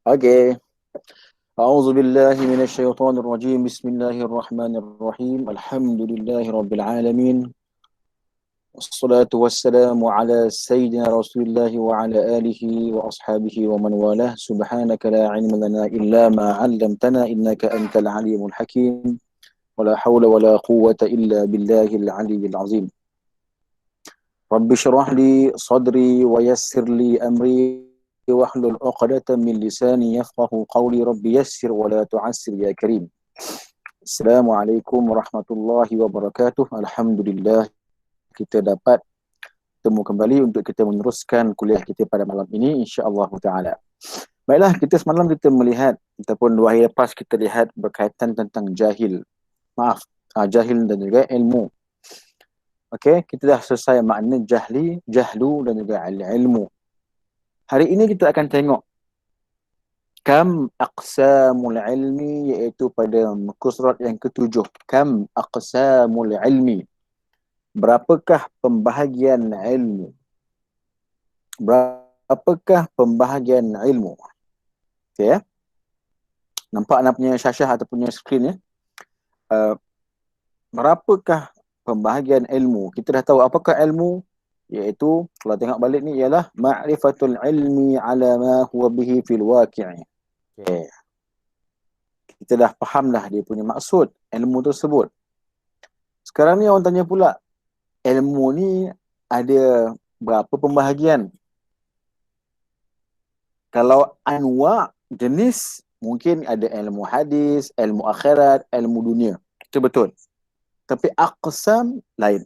Oke. A'udzu billahi minasyaitonir rajim. Bismillahirrahmanirrahim. Alhamdulillahirabbil alamin. Wassalatu wassalamu ala sayyidina Rasulillah wa ala alihi wa ashabihi wa man walah. Subhanaka la ilma lana illa ma 'allamtana innaka antal alimul hakim. Wala haula wala quwwata illa billahil aliyyil azim. Rabbi shrah li sadri wa yassir li amri wahlul 'uqdatam min lisani yafqahu qawli. Rabbi yassir wa la tu'assir ya karim. Assalamualaikum warahmatullahi wabarakatuh. Alhamdulillah kita dapat bertemu kembali untuk kita meneruskan kuliah kita pada malam ini insya-Allah taala. Baiklah, kita semalam kita melihat ataupun 2 hari lepas kita lihat berkaitan tentang jahil. Jahil dan juga ilmu. Okey, kita dah selesai makna jahlu dan juga ilmu. Hari ini kita akan tengok kam aqsamul ilmi, iaitu pada muka surat yang ke-7. Kam aqsamul ilmi. Berapakah pembahagian ilmu? Berapakah pembahagian ilmu? Okey ya. Nampak nak punya syashah ataupun punya skrin ya. Berapakah pembahagian ilmu? Kita dah tahu apakah ilmu, iaitu kalau tengok balik ni ialah ma'rifatul ilmi ala ma huwa bihi fil waqi'i. Okay. Kita dah faham dah dia punya maksud ilmu tersebut. Sekarang ni orang tanya pula, ilmu ni ada berapa pembahagian? Kalau anwa' jenis, mungkin ada ilmu hadis, ilmu akhirat, ilmu dunia. Itu betul. Tapi aqsam lain.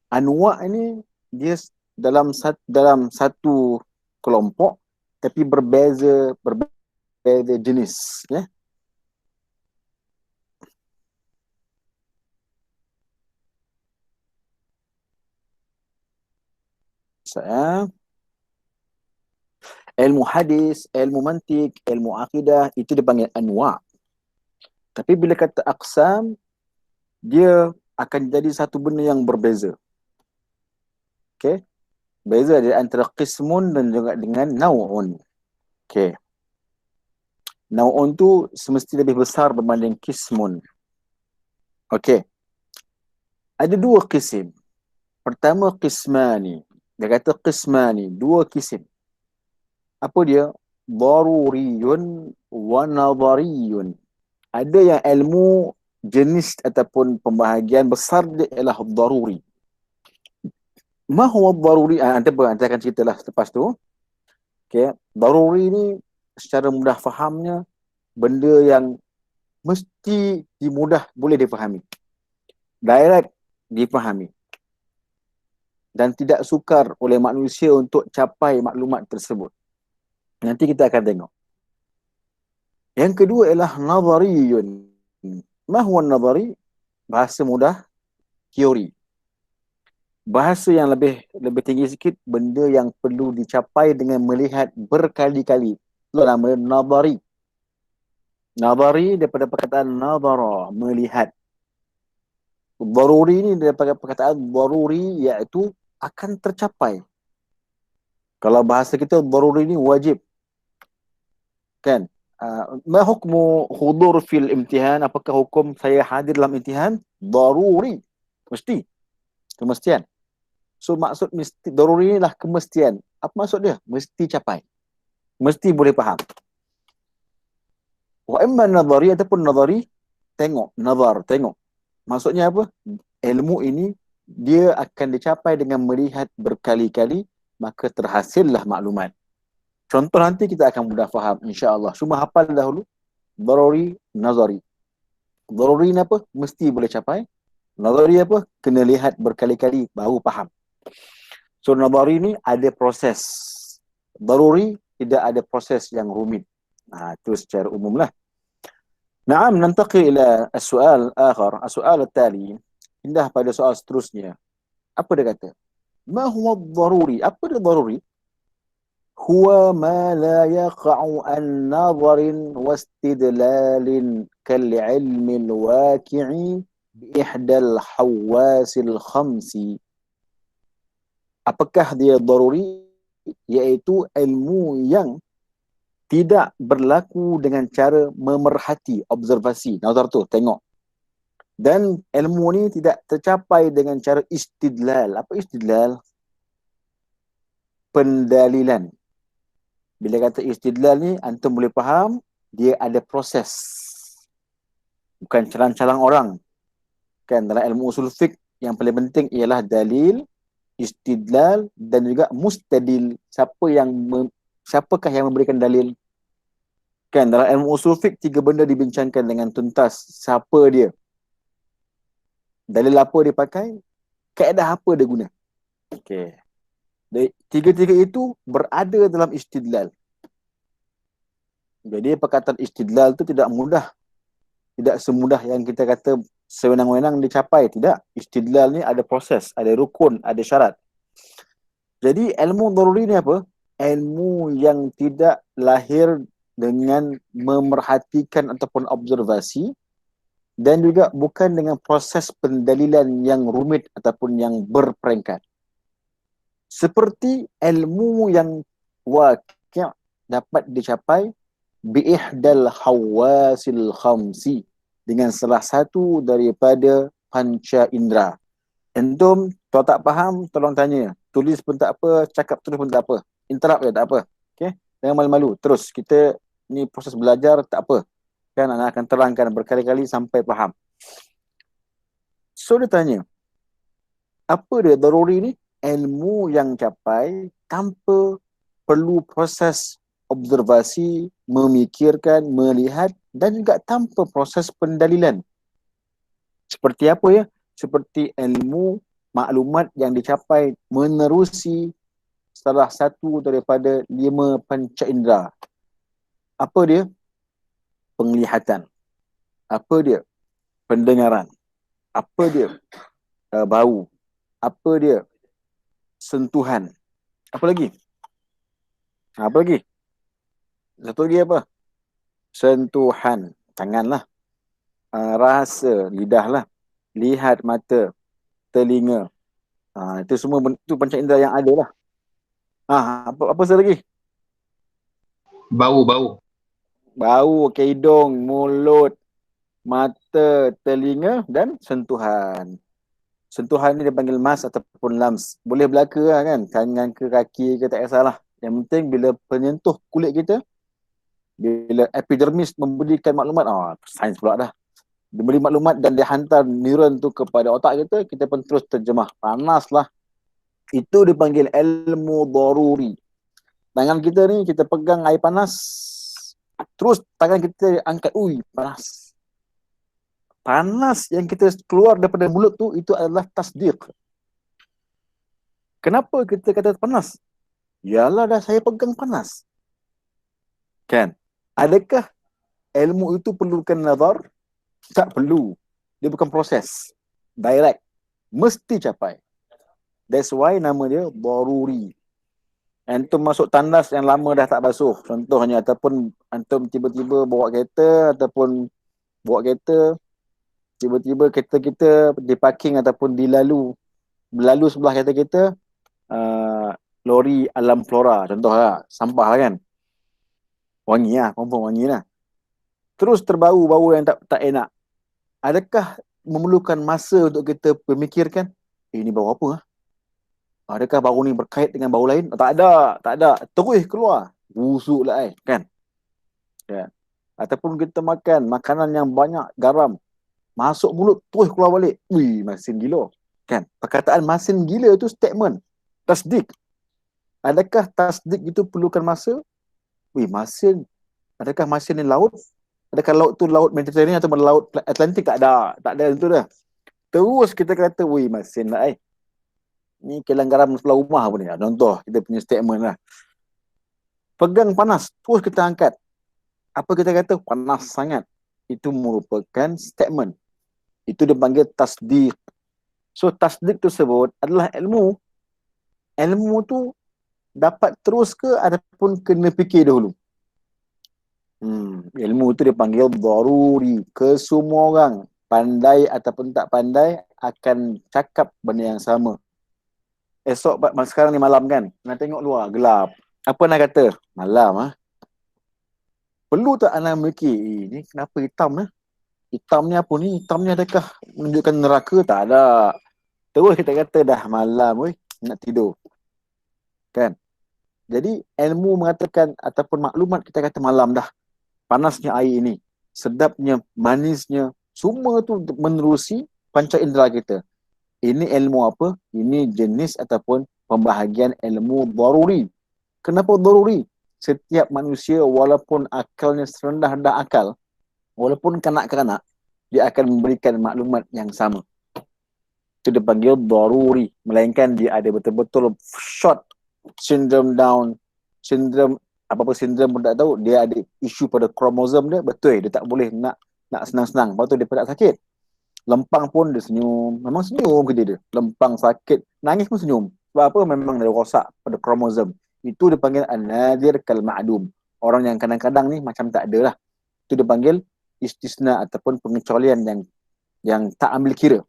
Anwa' ini dia dalam satu kelompok tapi berbeza jenis ya. Saya ilmu hadis, ilmu mantik, ilmu akidah itu dipanggil anwa'. Tapi bila kata aqsam, dia akan jadi satu benda yang berbeza. Okey. Beza di antara qismun dan juga dengan naw'un. Okey. Naw'un tu semesti lebih besar berbanding qismun. Okey. Ada 2 kisim. Pertama qismani. Dia kata qismani, 2 kisim. Apa dia? Daruriyun wa nadhariyun. Ada yang ilmu jenis ataupun pembahagian besar dia ialah daruri. Ma huwa daruri? Anda akan ceritalah lepas tu. Okey, daruri ni secara mudah fahamnya benda yang mesti boleh difahami. Direct difahami. Dan tidak sukar oleh manusia untuk capai maklumat tersebut. Nanti kita akan tengok. Yang kedua ialah nadhariyun. Ma huwa nadhari? Bahasa mudah, teori. Bahasa yang lebih tinggi sikit, benda yang perlu dicapai dengan melihat berkali-kali. Itu nama nadhari. Nadhari daripada perkataan nadhara, melihat. Daruri ni daripada perkataan daruri, iaitu akan tercapai. Kalau bahasa kita, daruri ni wajib. Kan? Ma hukmu hudur fil imtihan? Apakah hukum saya hadir dalam imtihan? Daruri. Mesti. Kemestian. So maksud mesti, daruri ni lah kemestian. Apa maksud dia? Mesti capai. Mesti boleh faham. Wa imma nadhari ataupun nadhari, tengok. Nazar, tengok. Maksudnya apa? Ilmu ini dia akan dicapai dengan melihat berkali-kali, maka terhasillah maklumat. Contoh nanti kita akan mudah faham insya-Allah. Cuma hafal dahulu daruri, nazari. Daruri ni apa? Mesti boleh capai. Nazari apa? Kena lihat berkali-kali baru faham. So nazari ni ada proses. Daruri tidak ada proses yang rumit. Itu secara umum lah. Naam, nantaqi ila as-su'al akhar. As-su'al tali. Pindah pada soal seterusnya. Apa dia kata? Ma huwa daruri? Apa dia daruri? Huwa ma la yaqa'u an nadharin wastidlalin kal-'ilmi al-waqi'i bi ihdal hawasil khamsi. Apakah dia daruri? Iaitu ilmu yang tidak berlaku dengan cara memerhati, observasi. Nazar tu, tengok. Dan ilmu ni tidak tercapai dengan cara istidlal. Apa istidlal? Pendalilan. Bila kata istidlal ni, antum boleh faham, dia ada proses. Bukan calang-calang orang. Kan, dalam ilmu usul fiqh, yang paling penting ialah dalil, istidlal dan juga mustadil. Siapakah yang memberikan dalil? Kan, dalam ilmu usul fiqh, 3 benda dibincangkan dengan tuntas. Siapa dia? Dalil apa dia pakai? Kaedah apa dia guna? Okey. Tiga-tiga itu berada dalam istidlal. Jadi perkataan istidlal itu tidak mudah. Tidak semudah yang kita kata sewenang-wenang dicapai. Tidak. Istidlal ni ada proses, ada rukun, ada syarat. Jadi ilmu daruri ni apa? Ilmu yang tidak lahir dengan memerhatikan ataupun observasi, dan juga bukan dengan proses pendalilan yang rumit ataupun yang berperingkat. Seperti ilmu yang waqi' dapat dicapai bi'ihdal hawasil khamsi, dengan salah satu daripada panca indera. Antum kalau tak faham, tolong tanya. Tulis pun tak apa, cakap terus pun tak apa. Interrupt je tak apa. Okay? Jangan malu-malu. Terus, kita ni proses belajar, tak apa. Kan anak akan terangkan berkali-kali sampai faham. So dia tanya, apa dia daruri ni? Ilmu yang capai tanpa perlu proses observasi, memikirkan, melihat, dan juga tanpa proses pendalilan. Seperti apa ya? Seperti ilmu maklumat yang dicapai menerusi salah satu daripada 5 panca indera. Apa dia? Penglihatan. Apa dia? Pendengaran. Apa dia? Bau. Apa dia? Sentuhan. Apa lagi? Apa lagi? Satu lagi apa? Sentuhan. Tangan lah. Rasa. Lidah lah. Lihat mata. Telinga. Itu semua itu panca indera yang ada lah. Apa satu lagi? Bau. Bau, hidung, mulut, mata, telinga dan sentuhan. Sentuhan ni dia panggil mas ataupun lams. Boleh belaka lah kan. Tangan ke kaki ke tak kisahlah. Yang penting bila penyentuh kulit kita, bila epidermis memberikan maklumat, sains pula dah. Dia beri maklumat dan dia hantar neuron tu kepada otak kita, kita pun terus terjemah. Panas lah. Itu dipanggil ilmu daruri. Tangan kita ni, kita pegang air panas, terus tangan kita angkat, panas. Panas yang kita keluar daripada mulut tu, itu adalah tasdiq. Kenapa kita kata panas? Yalah dah saya pegang panas. Kan? Adakah ilmu itu perlukan nazar? Tak perlu. Dia bukan proses. Direct. Mesti capai. That's why nama dia daruri. Antum masuk tandas yang lama dah tak basuh. Contohnya, ataupun antum tiba-tiba bawa kereta, ataupun bawa kereta, tiba-tiba kereta kita diparking ataupun berlalu sebelah kereta kita, lori alam flora, contohlah, sampah lah kan. Wangi lah, confirm wangi lah. Terus terbau bau yang tak enak. Adakah memerlukan masa untuk kita memikirkan, ini bau apa lah? Adakah bau ni berkait dengan bau lain? Tak ada. Terus keluar. Busuk lah kan? Ya. Ataupun kita makan makanan yang banyak garam, masuk mulut, terus keluar balik. Masin gila. Kan? Perkataan masin gila itu statement. Tasdik. Adakah tasdik itu perlukan masa? Masin. Adakah masin ni laut? Adakah laut tu laut Mediterranean atau laut Atlantik? Tak ada itu dah. Terus kita kata, masin lah ni kilang garam sebelah rumah pun ni. Contoh, kita punya statement lah. Pegang panas, terus kita angkat. Apa kita kata? Panas sangat. Itu merupakan statement. Itu dipanggil tasdiq. So, tasdiq tersebut adalah ilmu. Ilmu tu dapat terus ke ataupun kena fikir dahulu? Ilmu tu dipanggil daruri. Kesemua orang, pandai ataupun tak pandai, akan cakap benda yang sama. Sekarang ni malam kan, nak tengok luar, gelap. Apa nak kata? Malam Perlu tak anda memiliki, ni kenapa hitam? Hitam ni apa ni? Hitam ni adakah menunjukkan neraka? Tak ada. Terus kita kata dah malam, nak tidur. Kan? Jadi ilmu mengatakan ataupun maklumat kita kata malam dah. Panasnya air ini, sedapnya, manisnya, semua tu menerusi panca indera kita. Ini ilmu apa? Ini jenis ataupun pembahagian ilmu daruri. Kenapa daruri? Setiap manusia walaupun akalnya serendah-rendah akal, walaupun kanak-kanak, dia akan memberikan maklumat yang sama. Itu dipanggil daruri. Melainkan dia ada betul-betul short syndrome down, syndrome apa-apa sindrom pun tak tahu, dia ada isu pada kromosom dia, betul dia tak boleh nak senang-senang, lepas tu dia tak sakit. Lempang pun dia senyum, memang senyum kerja dia. Lempang sakit, nangis pun senyum. Sebab apa? Memang dia rosak pada kromosom. Itu dipanggil an-nadir kal ma'dum. Orang yang kadang-kadang ni macam tak ada lah. Itu dipanggil istisna ataupun pengecualian yang tak ambil kira.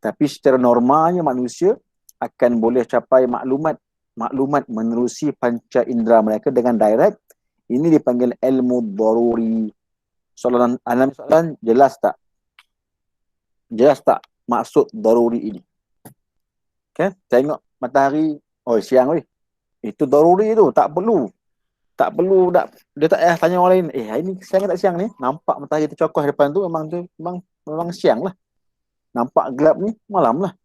Tapi secara normalnya manusia akan boleh capai maklumat menerusi panca indera mereka dengan direct. Ini dipanggil ilmu daruri. Soalan jelas tak? Jelas tak maksud daruri ini? Okay? Tengok matahari, siang itu daruri tu, tak perlu tak, dia tak payah tanya orang lain, hari ni siang ke tak siang ni? Nampak matahari tercokoh depan tu, memang siang lah. Nampak gelap ni, malam lah.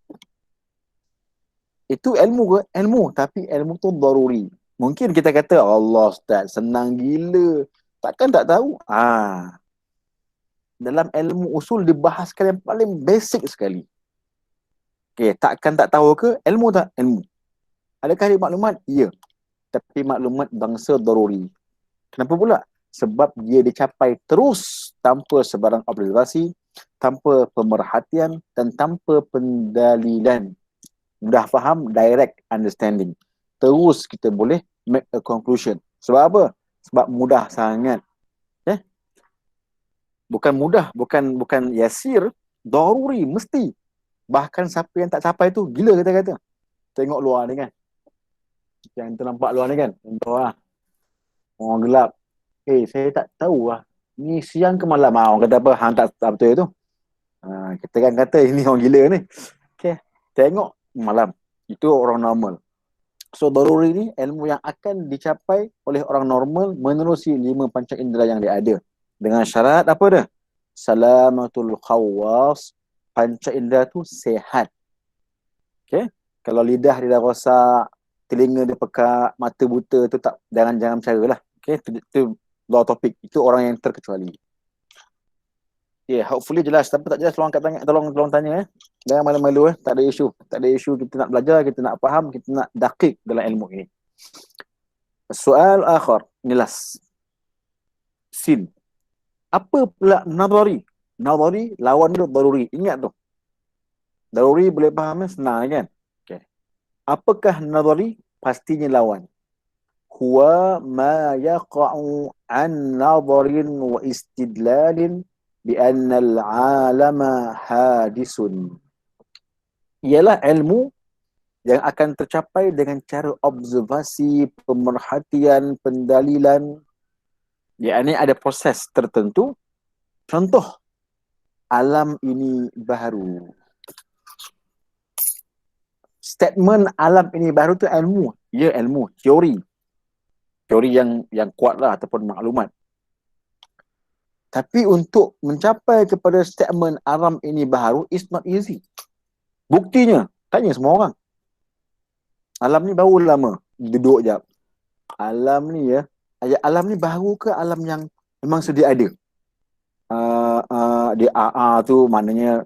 Itu ilmu ke? Ilmu. Tapi ilmu tu daruri. Mungkin kita kata, Allah Ustaz, senang gila. Takkan tak tahu? Dalam ilmu usul dibahaskan yang paling basic sekali. Okay, takkan tak tahu ke? Ilmu tak? Ilmu. Adakah dia maklumat? Ya. Tapi maklumat bangsa daruri. Kenapa pula? Sebab dia dicapai terus tanpa sebarang observasi, tanpa pemerhatian dan tanpa pendalilan. Mudah faham, direct understanding. Terus kita boleh make a conclusion. Sebab apa? Sebab mudah sangat. Bukan mudah, bukan yasir, daruri, mesti. Bahkan siapa yang tak capai tu, gila kita kata. Tengok luar ni kan. Yang kita nampak luar ni kan. Contoh lah. Orang gelap. Saya tak tahu lah. Ni siang ke malam? Orang kata apa? Hang tak betul tu. Kita kan kata ini orang gila ni. Okay. Tengok malam. Itu orang normal. So daruri ni ilmu yang akan dicapai oleh orang normal menerusi 5 panca indera yang dia ada. Dengan syarat apa dah? Salamatul khawas. Panca indera tu sehat. Okay? Kalau lidah dia dah rosak, telinga dia pekat, mata buta tu tak, jangan bercaralah. Okay? Itu luar topik. Itu orang yang terkecuali. Hopefully jelas. Tapi tak jelas, tolong tanya. Jangan malu-malu. Tak ada isu. Kita nak belajar, kita nak faham, kita nak dakik dalam ilmu ini. Soal akhir. Ini last. Sin. Apa pula nadhari? Nadhari lawan dia daruri. Ingat tu. Daruri boleh faham senang kan? Okay. Apakah nadhari? Pastinya lawan. Huwa ma yaqa'u an nadharin wa istidlalin bi'anna al-'alama hadisun. Ialah ilmu yang akan tercapai dengan cara observasi, pemerhatian, pendalilan. Ini ada proses tertentu. Contoh, alam ini baru. Statement alam ini baru tu ilmu. Ya, ilmu, teori. Teori yang kuat lah ataupun maklumat. Tapi untuk mencapai kepada statement alam ini baru, it's not easy. Buktinya, tanya semua orang. Alam ni baru lama. Duduk jap. Alam ni alam ni baru ke alam yang memang sedia ada? Dia A tu maknanya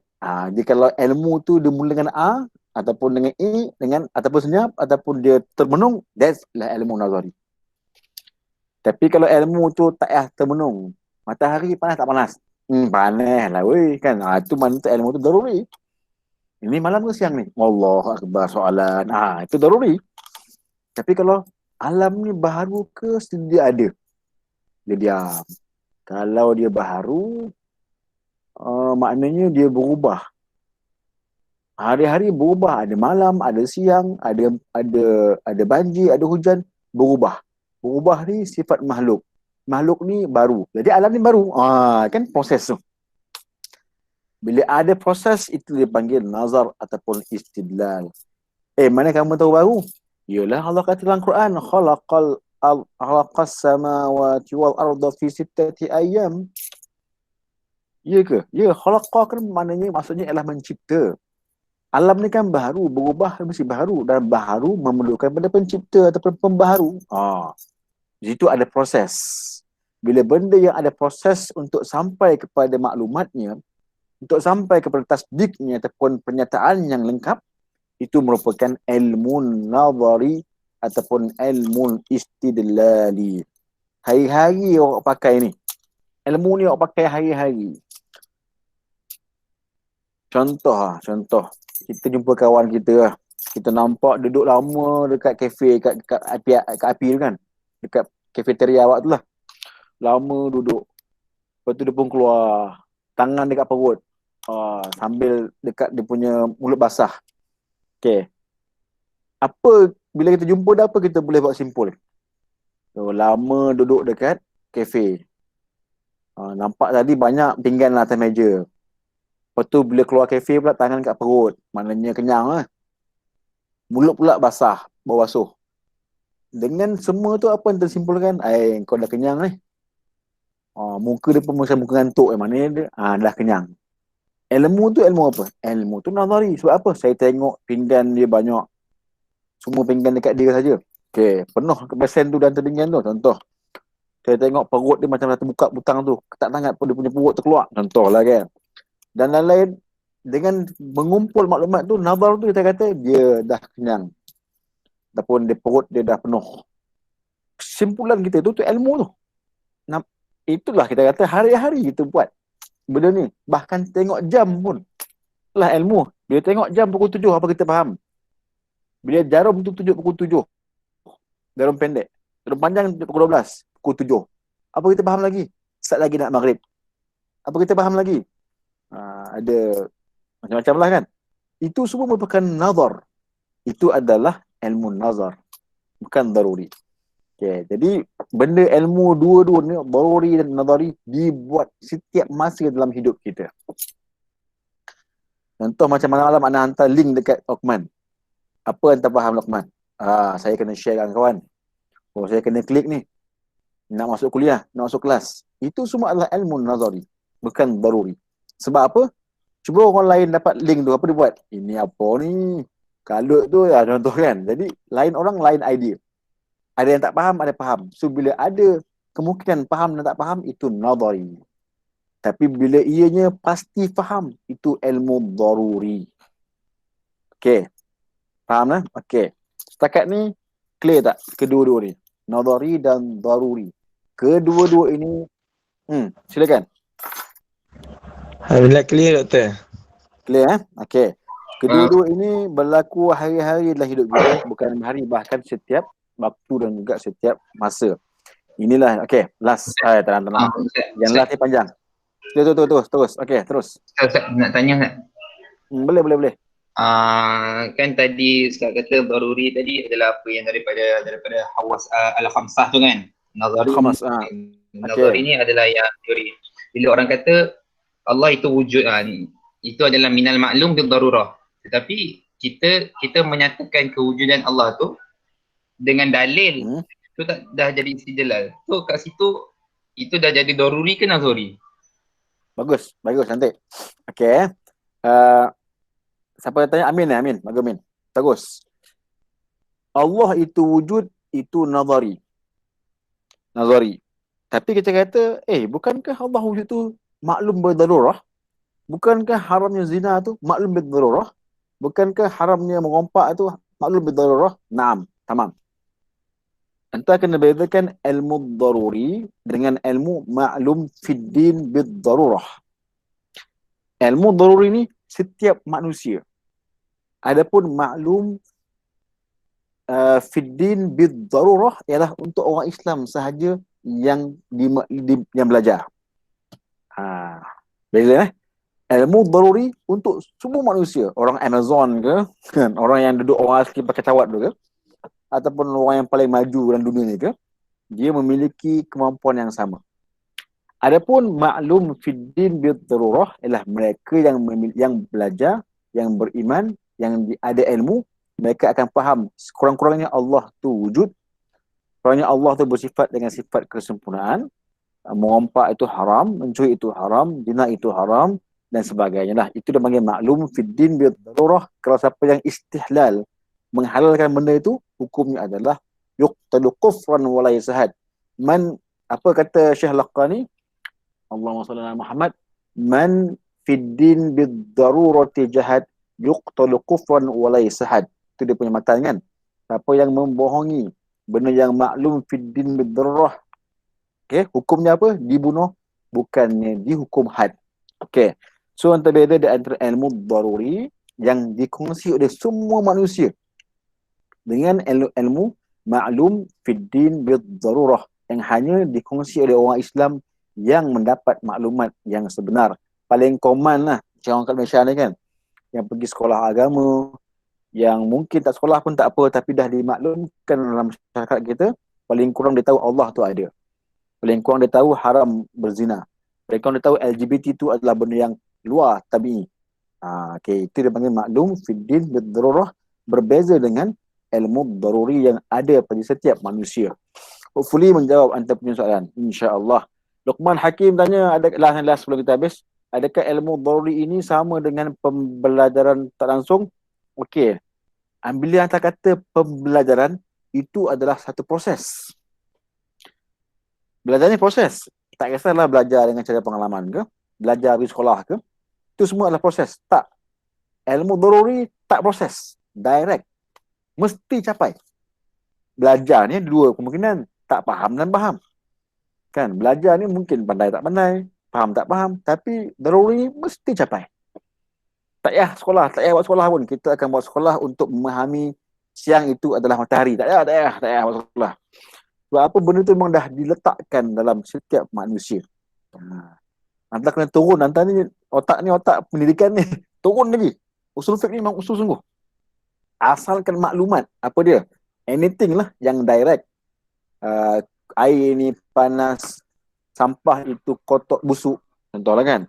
dia kalau ilmu tu dia mula dengan A ataupun dengan E ataupun senyap ataupun dia termenung, that's lah ilmu nazari. Tapi kalau ilmu tu tak termenung, matahari panas tak panas? Panas lah kan. Itu mana tu ilmu tu daruri. Ini malam ke siang ni? Allahu akbar soalan. Itu daruri. Tapi kalau alam ni baru ke sedia ada? Dia diam. Kalau dia baru, maknanya dia berubah. Hari-hari berubah. Ada malam, ada siang, ada banjir, ada hujan. Berubah. Berubah ni sifat makhluk. makhluk ni baru. Jadi alam ni baru. Kan proses tu. Bila ada proses, itu dipanggil nazar ataupun istidlal. Mana kamu tahu baru? Yalah Allah kata dalam Quran, khalaqas samawati wal arda fi sittati ayyam. Ya ke? Ya, khalaqa kan maksudnya ialah mencipta. Alam ni kan baru, berubah mesti baru, dan baru memerlukan pada pencipta ataupun pembaharu. Di situ ada proses. Bila benda yang ada proses untuk sampai kepada maklumatnya, untuk sampai kepada tasdiknya ataupun pernyataan yang lengkap, itu merupakan ilmu nazari ataupun ilmu istidlali. Hari-hari awak pakai ni. Ilmu ni awak pakai hari-hari. Contoh. Kita jumpa kawan kita. Kita nampak duduk lama dekat kafe, kat api tu kan. Dekat kafeteria awak tu lah. Lama duduk. Lepas tu dia pun keluar. Tangan dekat perut. Sambil dekat dia punya mulut basah. Okay. Bila kita jumpa dah, apa kita boleh buat simpul? Lama duduk dekat kafe. Nampak tadi banyak pinggan atas meja. Lepas tu bila keluar kafe pula tangan kat perut. Maknanya kenyang lah. Mulut pula basah, bau basuh. Dengan semua tu apa yang tersimpulkan? Kau dah kenyang ni. Muka dia pun macam muka ngantuk. Maknanya dia dah kenyang. Ilmu tu ilmu apa? Ilmu tu nazari. Sebab apa? Saya tengok pinggan dia banyak. Semua pinggan dekat dia saja. Okay, penuh kebesaran tu dan pinggan tu. Contoh. Saya tengok perut dia macam terbuka butang tu. Ketak sangat pun dia punya perut terkeluar. Contoh lah kan. Dan lain-lain. Dengan mengumpul maklumat tu, nazar tu kita kata dia dah kenyang. Ataupun dia perut dia dah penuh. Kesimpulan kita tu ilmu tu. Itulah kita kata hari-hari kita buat benda ni. Bahkan tengok jam pun lah ilmu. Bila tengok jam pukul 7, apa kita faham? Bila jarum tu tunjuk pukul 7, jarum pendek. Jarum panjang pukul 12, pukul 7. Apa kita faham lagi? Start lagi nak maghrib. Apa kita faham lagi? Ada macam-macam lah kan. Itu semua merupakan nazar. Itu adalah ilmu nazar. Bukan daruri. Okay, jadi benda ilmu dua-dua ni, daruri dan nazari, dibuat setiap masa dalam hidup kita. Contoh macam malam-malam anda hantar link dekat Luqman. Apa anda faham Luqman? Saya kena share dengan kawan. Saya kena klik ni. Nak masuk kuliah, nak masuk kelas. Itu semua adalah ilmu nazari. Bukan daruri. Sebab apa? Cuba orang lain dapat link tu, apa dia buat? Ini apa ni? Kalut tu ya, contoh kan. Jadi lain orang, lain idea. Ada yang tak faham, ada faham. So bila ada kemungkinan faham dan tak faham, itu nazari. Tapi bila ianya pasti faham, itu ilmu daruri. Okey. Faham lah? Okey. Setakat ni, clear tak kedua-dua ni? Nazari dan daruri. Kedua-dua ini, silakan. Alhamdulillah clear doktor. Clear Okey. Kedua-dua ini berlaku hari-hari dalam hidup kita. Bukan hari, bahkan setiap waktu dan juga setiap masa. Inilah, okey, last. Tenang. Yang last ni panjang. Terus. Okey, terus. Ustaz, nak tanya tak? Boleh. Kan tadi Ustaz kata daruri tadi adalah apa yang daripada hawas al-khamsah tu kan? Nazari ni adalah yang teori. Bila orang kata Allah itu wujud, itu adalah minal maklum bil darurah. Tetapi kita menyatakan kewujudan Allah tu dengan dalil tu tak dah jadi istidlal. So kat situ itu dah jadi daruri ke nazari? Bagus, cantik. Okey. Siapa yang tanya? Amin. Bagus Amin. Bagus. Allah itu wujud, itu nazari. Tapi kita kata, bukankah Allah wujud tu maklum berdarurah? Bukankah haramnya zina tu maklum berdarurah? Bukankah haramnya merompak tu maklum berdarurah? Naam, tamam. Anda kena bedakan ilmu daruri dengan ilmu maklum fid din bid-darurah. Ilmu daruri ni setiap manusia. Adapun maklum fid din bid-darurah ialah untuk orang Islam sahaja yang yang belajar. Beza ilmu daruri untuk semua manusia. Orang Amazon ke, orang yang duduk orang asli pakai cawat tu ke, ataupun orang yang paling maju dalam dunia ni ke, dia memiliki kemampuan yang sama. Adapun maklum fiddin bidarurah ialah mereka yang belajar, yang beriman, yang ada ilmu, mereka akan faham kurang-kurangnya Allah tu wujud, kurangnya Allah tu bersifat dengan sifat kesempurnaan, merompak itu haram, mencuri itu haram, zina itu haram dan sebagainya lah. Itu dia panggil maklum fiddin bidarurah. Kalau siapa yang istihlal, menghalalkan benda itu, hukumnya adalah yuqtalu kufran wa la yasahad. Apa kata Syekh Laqani? Allahumma salli ala Muhammad. Man fiddin bidarurati jahad yuqtalu kufran wa la yasahad. Itu dia punya matan kan. Siapa yang membohongi benda yang maklum fiddin bidarurah, okey, hukumnya apa? Dibunuh, bukannya dihukum had. Okey. So antara beza di antara ilmu daruri yang dikongsi oleh semua manusia dengan ilmu maklum fiddin bidarurah yang hanya dikongsi oleh orang Islam yang mendapat maklumat yang sebenar. Paling common lah, macam orang kat Malaysia ni kan, yang pergi sekolah agama, yang mungkin tak sekolah pun tak apa, tapi dah dimaklumkan dalam masyarakat kita, paling kurang dia tahu Allah tu ada. Paling kurang dia tahu haram berzina. Paling kurang dia tahu LGBT tu adalah benda yang luar tabi'i. Okay, itu dia panggil maklum fiddin bidarurah, berbeza dengan ilmu daruri yang ada pada setiap manusia. Hopefully menjawab anda punya soalan, insya-Allah. Luqman Hakim tanya, ada last sebelum kita habis, adakah ilmu daruri ini sama dengan pembelajaran tak langsung? Okey. Ambil hantar kata pembelajaran itu adalah satu proses. Belajar ni proses. Tak kisahlah belajar dengan cara pengalaman ke, belajar di sekolah ke, itu semua adalah proses. Tak. Ilmu daruri tak proses. Direct. Mesti capai. Belajar ni dua kemungkinan. Tak faham dan faham. Kan, belajar ni mungkin pandai tak pandai, faham tak faham, tapi daruri mesti capai. Tak payah sekolah, tak payah buat sekolah pun. Kita akan buat sekolah untuk memahami siang itu adalah matahari. Tak payah buat sekolah. Sebab apa, benda tu memang dah diletakkan dalam setiap manusia. Anda kena turun, anda ni otak pendidikan ni turun lagi. Usul fiqh ni memang usul sungguh. Asalkan maklumat, apa dia? Anything lah yang direct. Air ni panas, sampah itu kotor busuk, contohlah kan.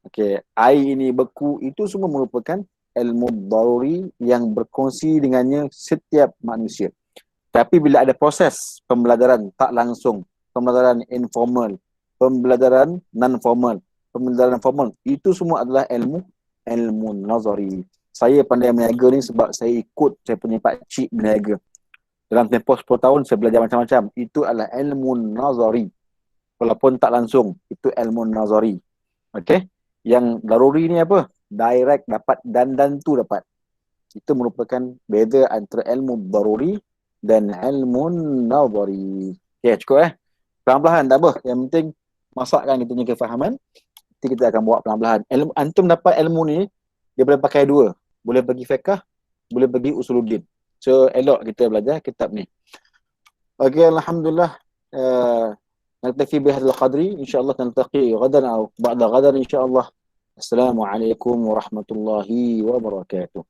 Okey, air ini beku, itu semua merupakan ilmu daruri yang berkongsi dengannya setiap manusia. Tapi bila ada proses pembelajaran tak langsung, pembelajaran informal, pembelajaran non-formal, pembelajaran formal, itu semua adalah ilmu nazari. Saya pandai berniaga ni sebab saya ikut saya punya pakcik berniaga. Dalam tempoh 10 tahun saya belajar macam-macam. Itu adalah ilmu nazari. Walaupun tak langsung, itu ilmu nazari. Okey? Yang daruri ni apa? Direct dapat dan tu dapat. Itu merupakan beza antara ilmu daruri dan ilmu nazari. Okey, cukup pelan-pelan tak apa. Yang penting masakkan kita punya kefahaman. Nanti kita akan buat pelan-pelan. Antum dapat ilmu ni, dia boleh pakai dua. Boleh bagi fiqh, boleh bagi usuluddin. So, elok kita belajar kitab ni. Okey, alhamdulillah. نكتفي بهذا القدر إن شاء الله نلتقي غدا أو بعد غدا إن شاء الله. السلام عليكم ورحمة الله وبركاته.